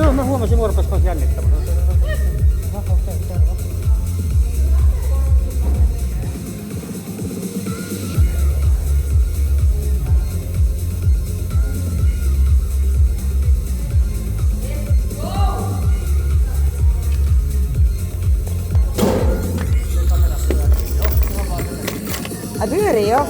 Joo, mä huomasin, mua rupesi kanssa jännittämään. Okei, terve. Ai pyörii jo?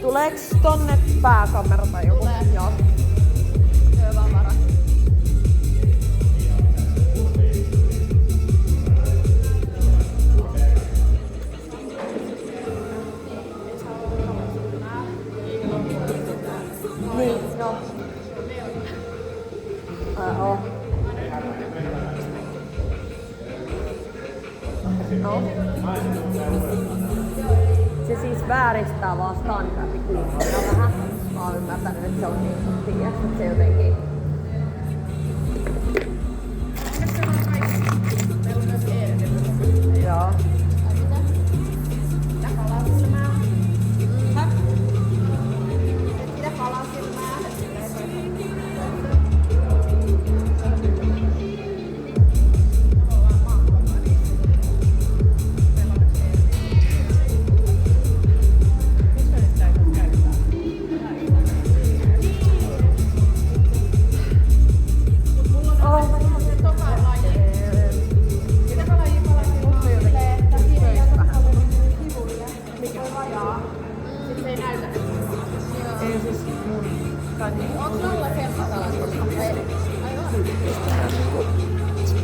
Tuleeks tonne pääkamera tai joku? Tulee. Joo. Hyvä vara. Niin, joo. Oo. No. Se siis vääristää vaan standardikuukautta vähän. Mä oon ymmärtänyt, että se on niin kuin tiiäks, että se jotenkin... Joo. Mitä kalasilmää? Mitä kalasilmää?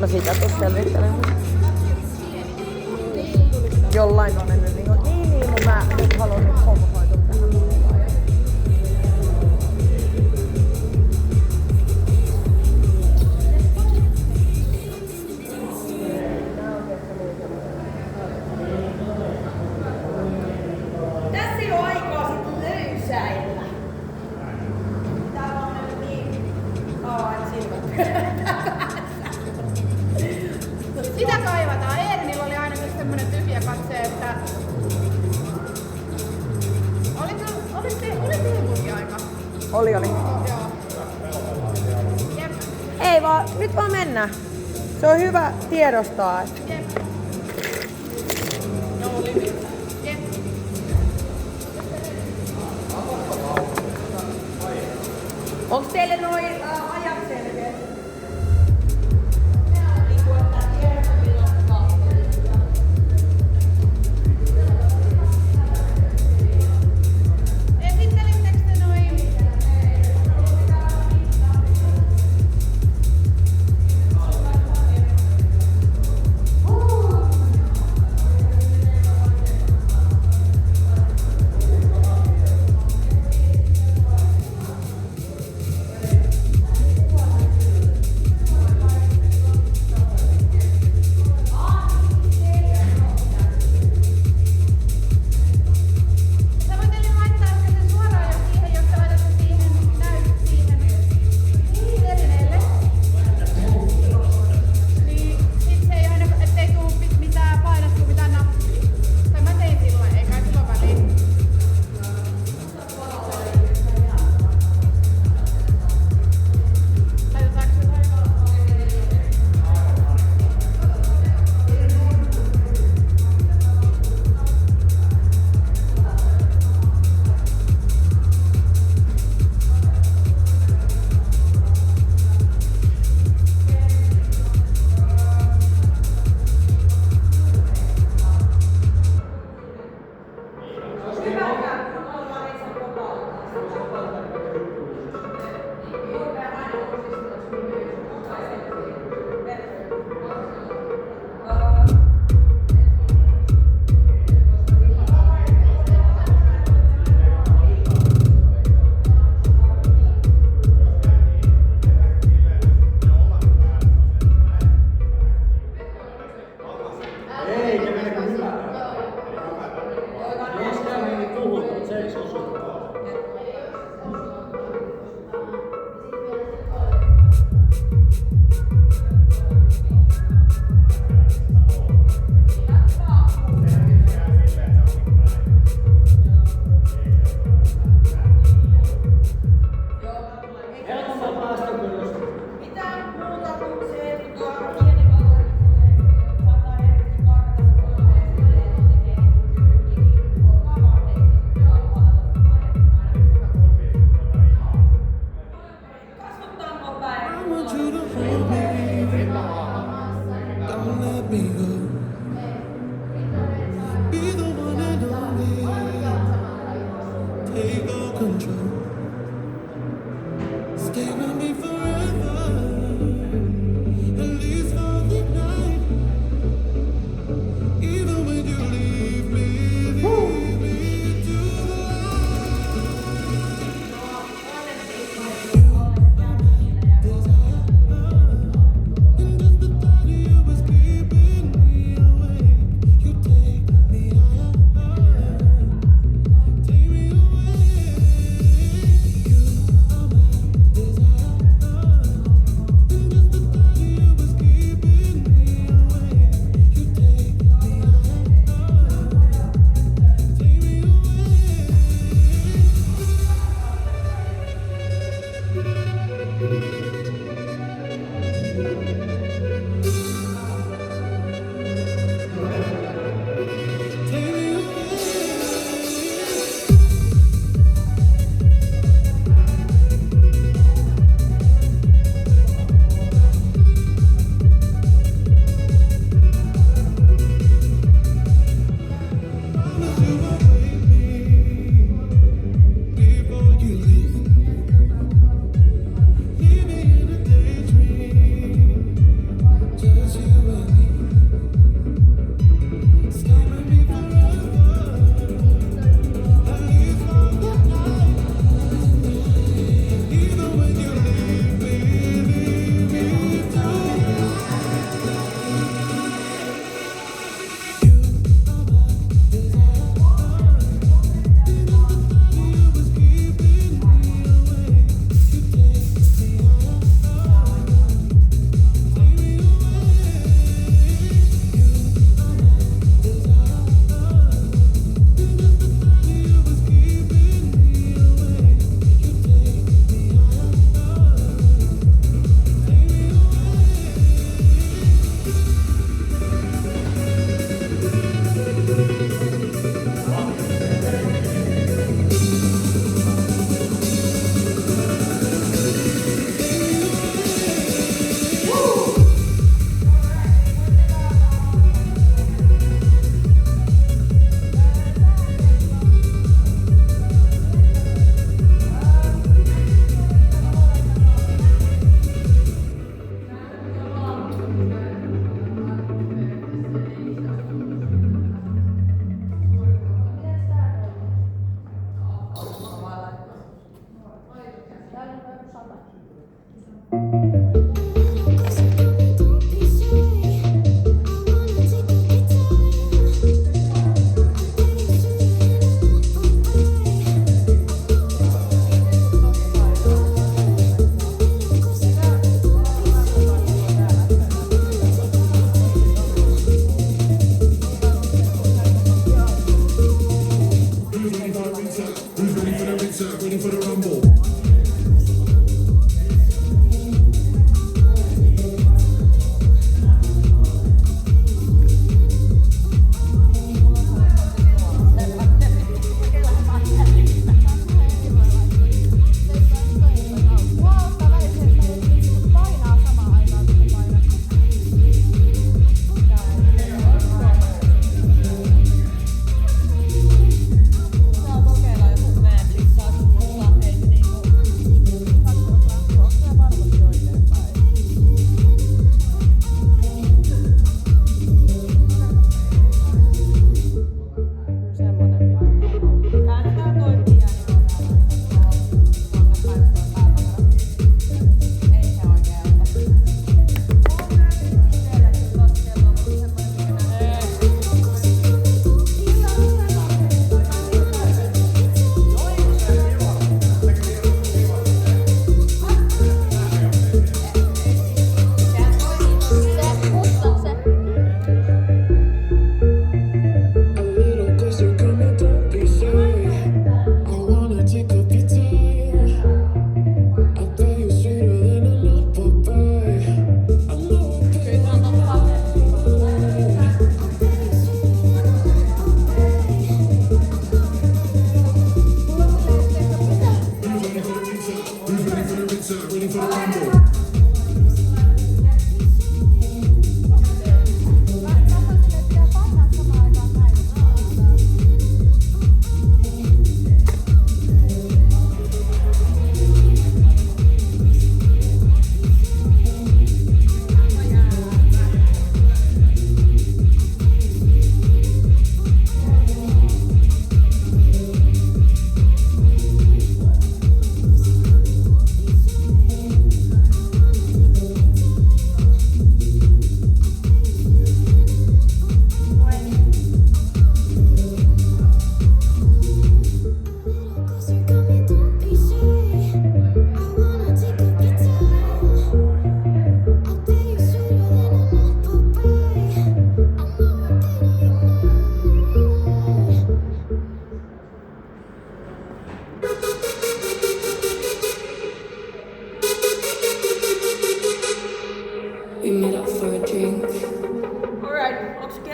Mä siitä tuossa selvittelen. Jollain on mennyt niin, mutta mä nyt haluan nyt hommohoitua tähän mukaan. Tässä ei oo aikaa sit löysäillä. Täällä on mennyt niin kauan, että silmät sitä kaivataan. Eernillä oli ainakin semmonen tyhjä katse, että... Oli teemunkin aika. Oli. Joo. Jep. Ei vaan, nyt vaan mennä. Se on hyvä tiedostaa. Jep. No oli. Jep. Onks teille noin ajat selkeä? Esittelittekö te noin?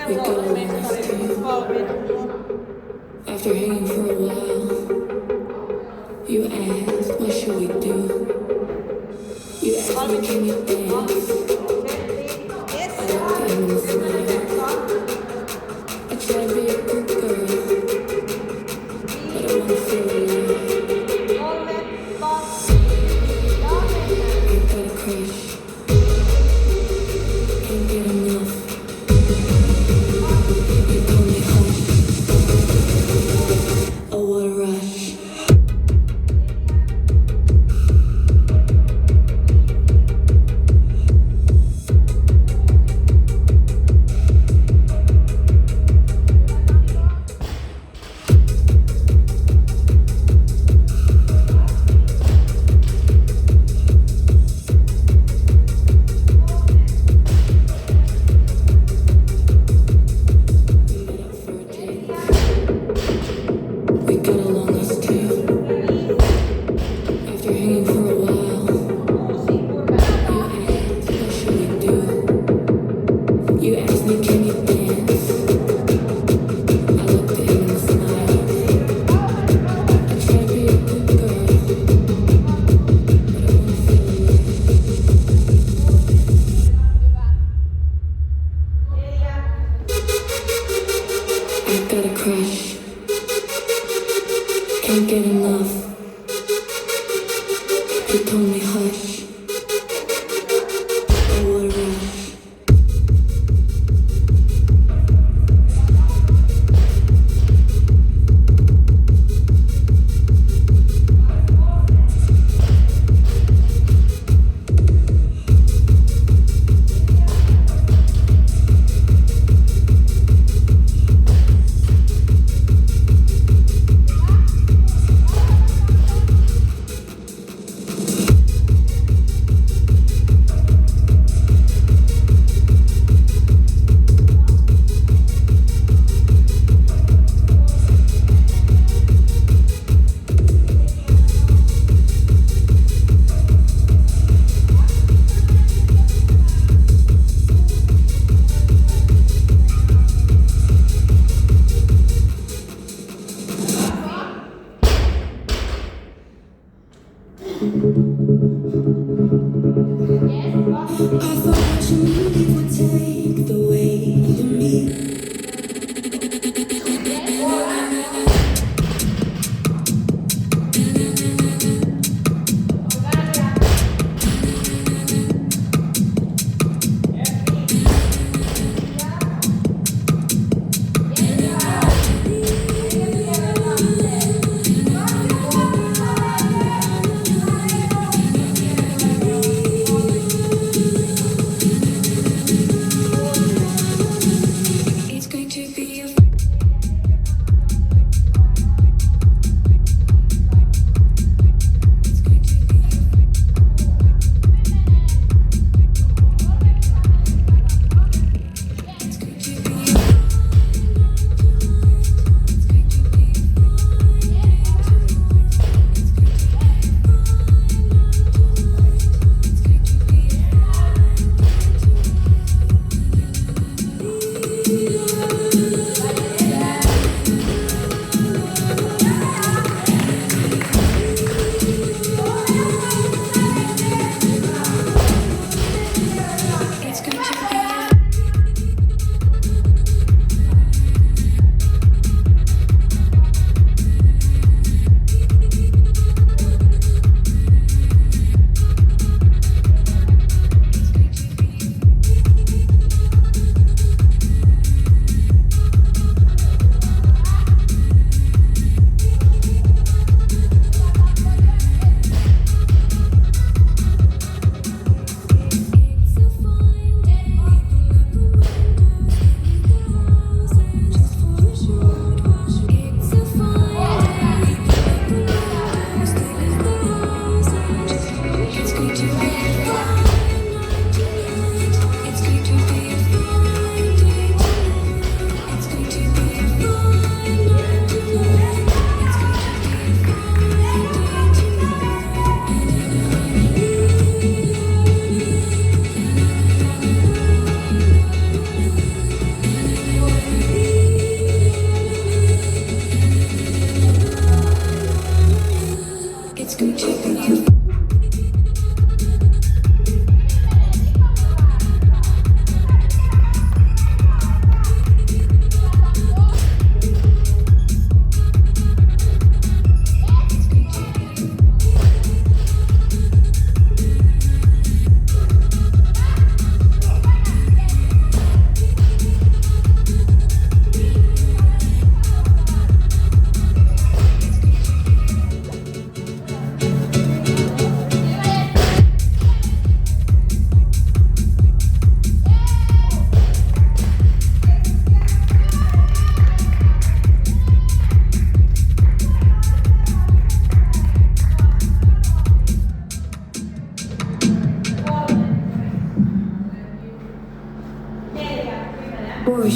We got lost after hanging for a while. You asked, what should we do? You asked me, can you dance? I looked at him and smiled. I try to be a good girl, but I wanna feel alive. I've got a crush, can't get enough. You told me hush, oh what a rush. We got along us too. After hanging for a while, you asked, what should we do? You asked me, can you dance? I looked at him and smiled. I try to be a good girl, but I wanna feel alive. I've got a crush. Can't get enough. You told me hush. Oh what a rush.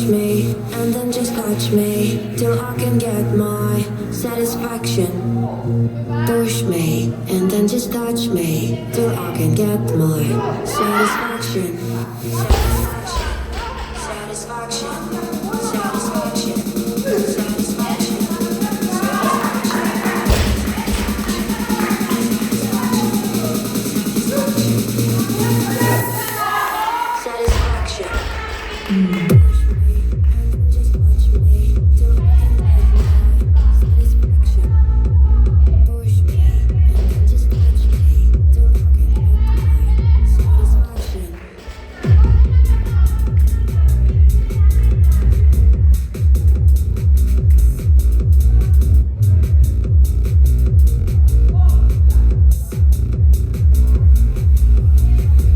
push me and then just touch me till I can get my satisfaction. Push me and then just touch me till I can get my satisfaction. Satisfaction. Satisfaction. Satisfaction. Satisfaction.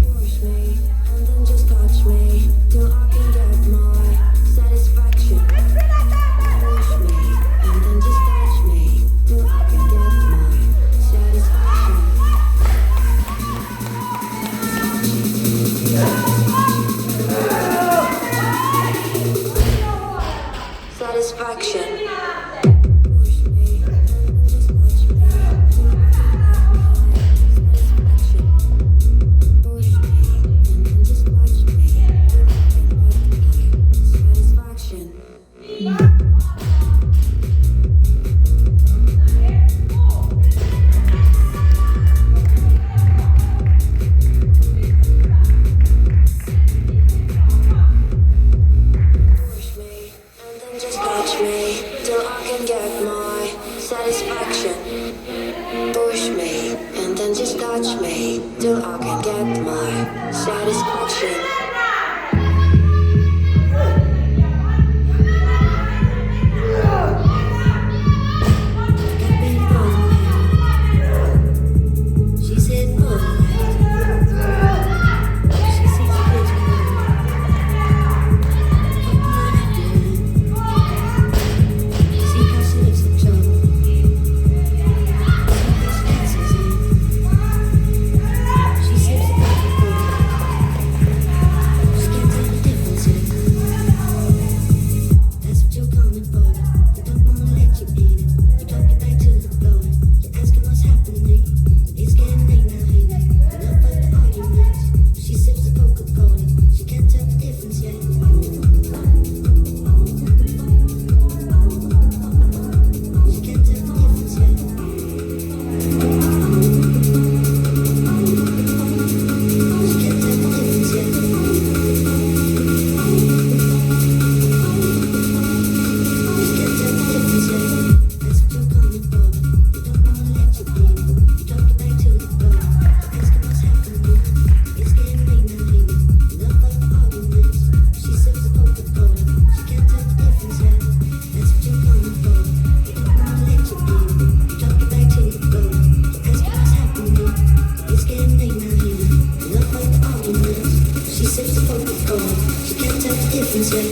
Push me and just touch me till I can get my satisfaction. Push me and then just touch me till I can get my satisfaction. Push me and then just touch me till I can get my satisfaction. Push me and then just touch me till I can get my satisfaction. Satisfaction. Push me and then just touch me till I can get my satisfaction. Push me and then just touch me till I can get my satisfaction. Push me and then just touch me till I can get my satisfaction. Push me and then just touch me till I can get my satisfaction. She said, she sees a picture. See how she looks in trouble. She sips a Coca-Cola. She can't tell the difference yet. That's what you're coming for. You don't wanna let you eat it. You drop it back to the floor. You're asking what's happening. It's getting late now, ain't it? Enough of the arguments. She sips a Coca-Cola. She can't tell the difference yet. She can't tell the difference yet. She can't tell the difference yet. She can't tell the difference yet. That's what you're coming for. You don't wanna let you be. You drop it back to the floor. You're asking what's happening. It's getting late now, ain't it? Enough of the arguments. She sips a Coca-Cola. She can't tell the difference yet. That's what you're coming for. You don't wanna let you be. You drop it back to the floor. You're asking what's happening. It's getting late now, ain't it? Enough of the arguments. She sips a Coca-Cola. She can't tell the difference yet.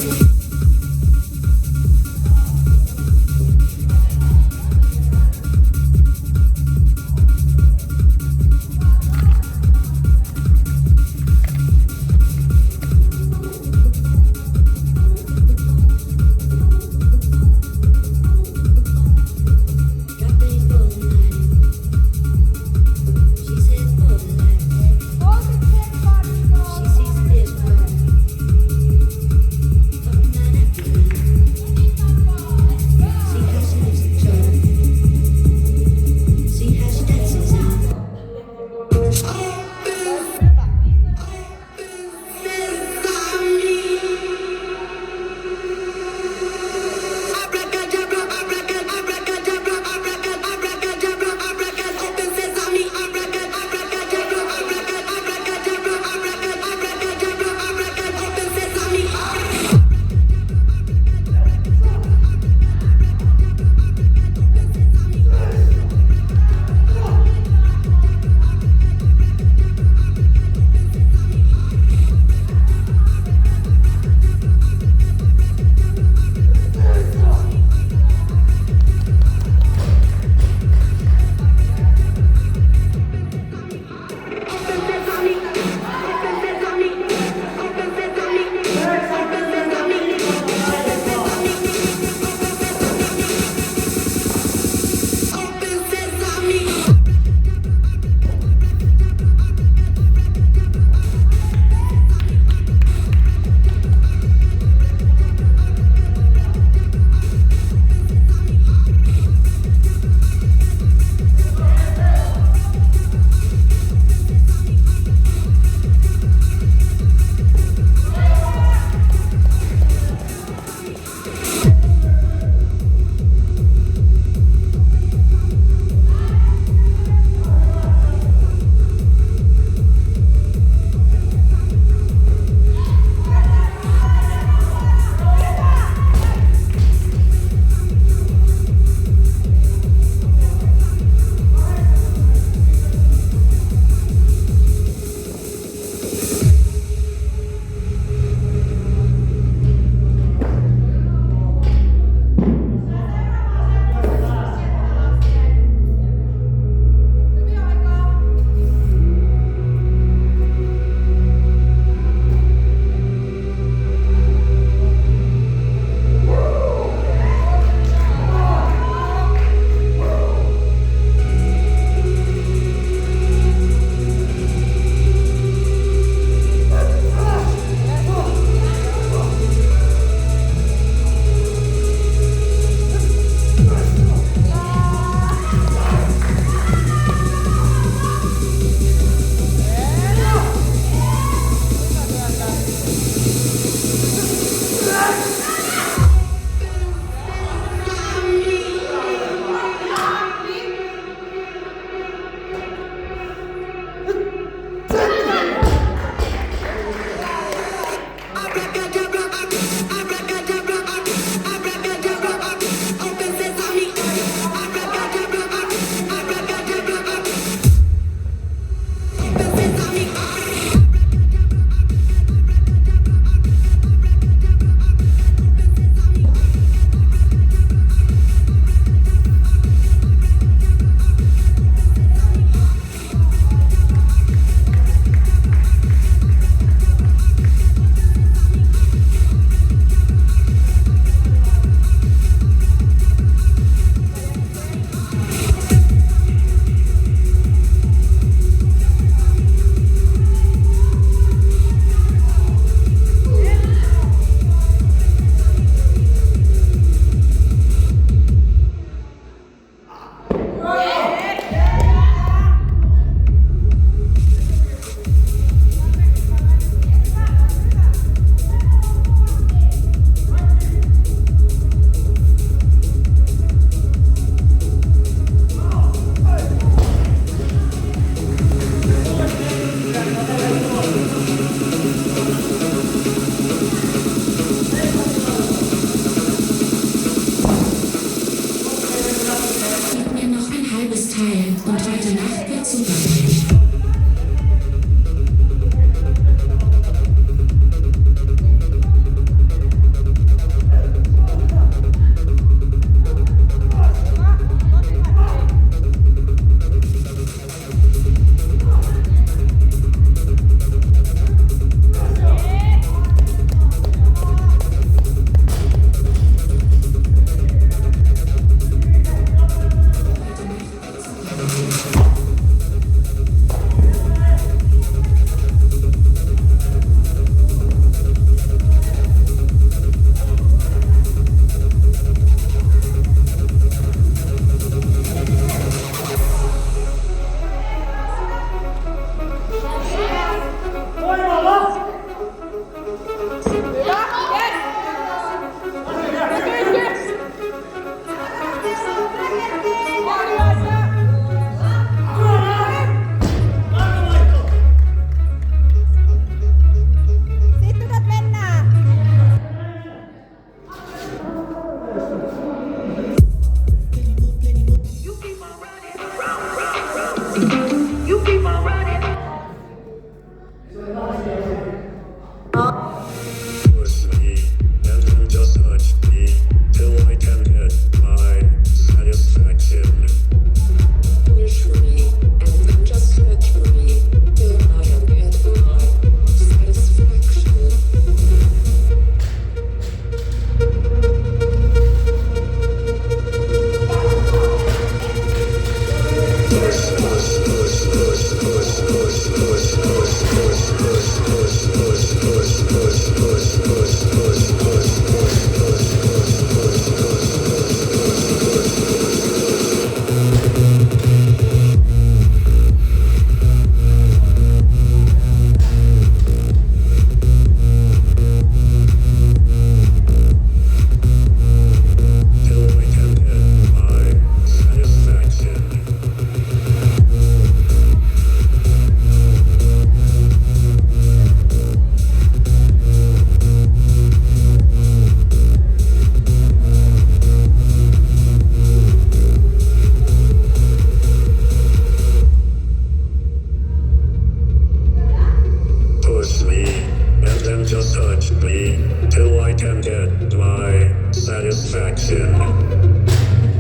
satisfaction.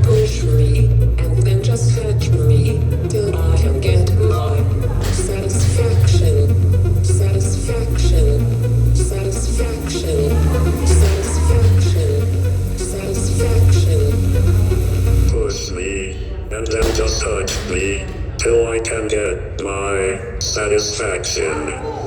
Push me, and then just touch me till I can get my satisfaction. Satisfaction. Satisfaction. Satisfaction. Satisfaction. Push me, and then just touch me till I can get my satisfaction.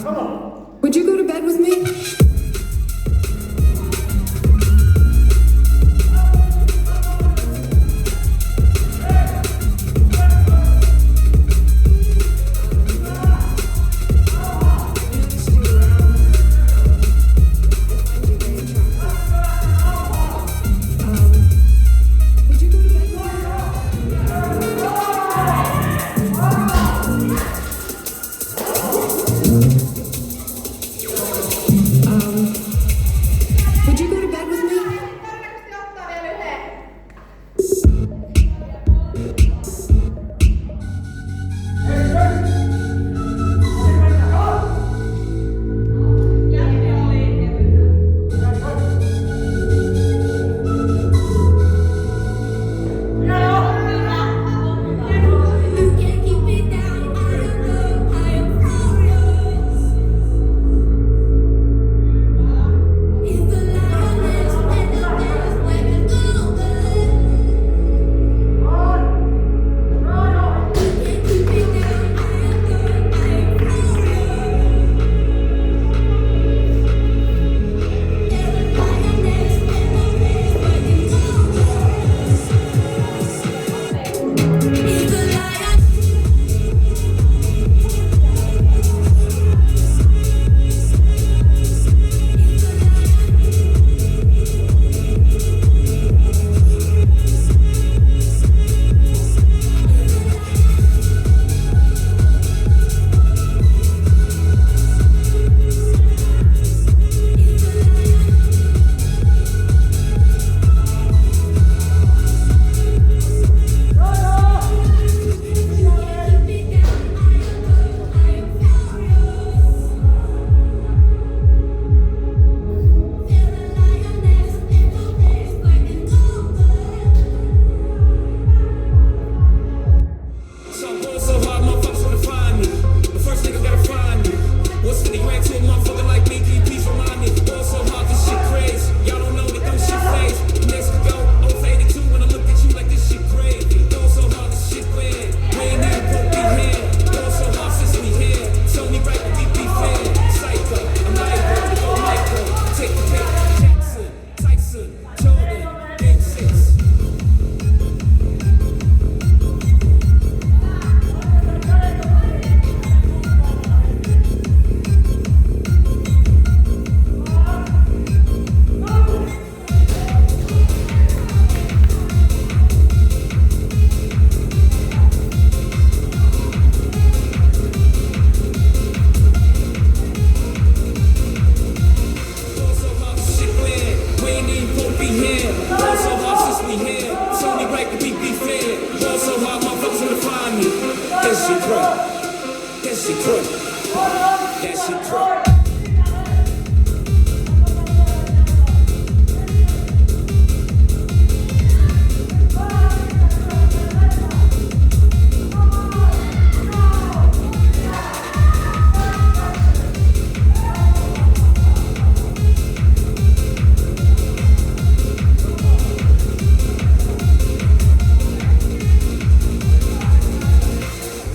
Would you go to bed with me? Would you go to bed with me? Todennäköisesti ottaa vielä yhden. You can't keep me down. I am furious. He's the lioness and the beast waiting over. You can't keep me down. I am furious. There's a lioness and the beast waiting over. He's a lion. So I'm going so hard, motherfuckers wanna find me. But first nigga gotta find me. What's 50 grand to a motherfucker like me? Can you please remind me? Going so hard, this shit crazy. Y'all don't know that this shit phase. Next we go, 082 when I look at you like this shit crazy. Going so hard, this shit weird. We ain't even broke be here. Going so hard since we here. It's only right that we be fair. Psycho, I'm liable, go Michael. Take the pick. Jackson, Tyson, Jordan, Game 6. Going so hard, this shit weird. We ain't even supposed to be here. Going so hard since we here. It's only right that we be fair. Going so hard, motherfuckers wanna find me. That shit crack. That shit crack. That shit crack.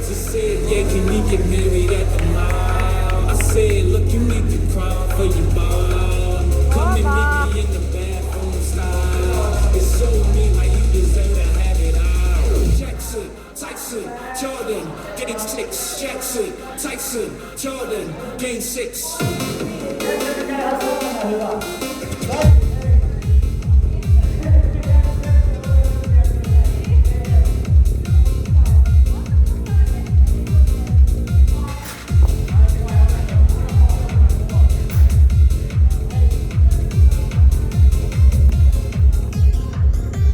She said, yeah, can we get married at the mall? I said, look, you need to crawl for your ball. Come and meet me in the bathroom style. It's so me like you deserve to have it all. Jackson, Tyson, Jordan, Game 6. Jackson, Tyson, Jordan, Game 6.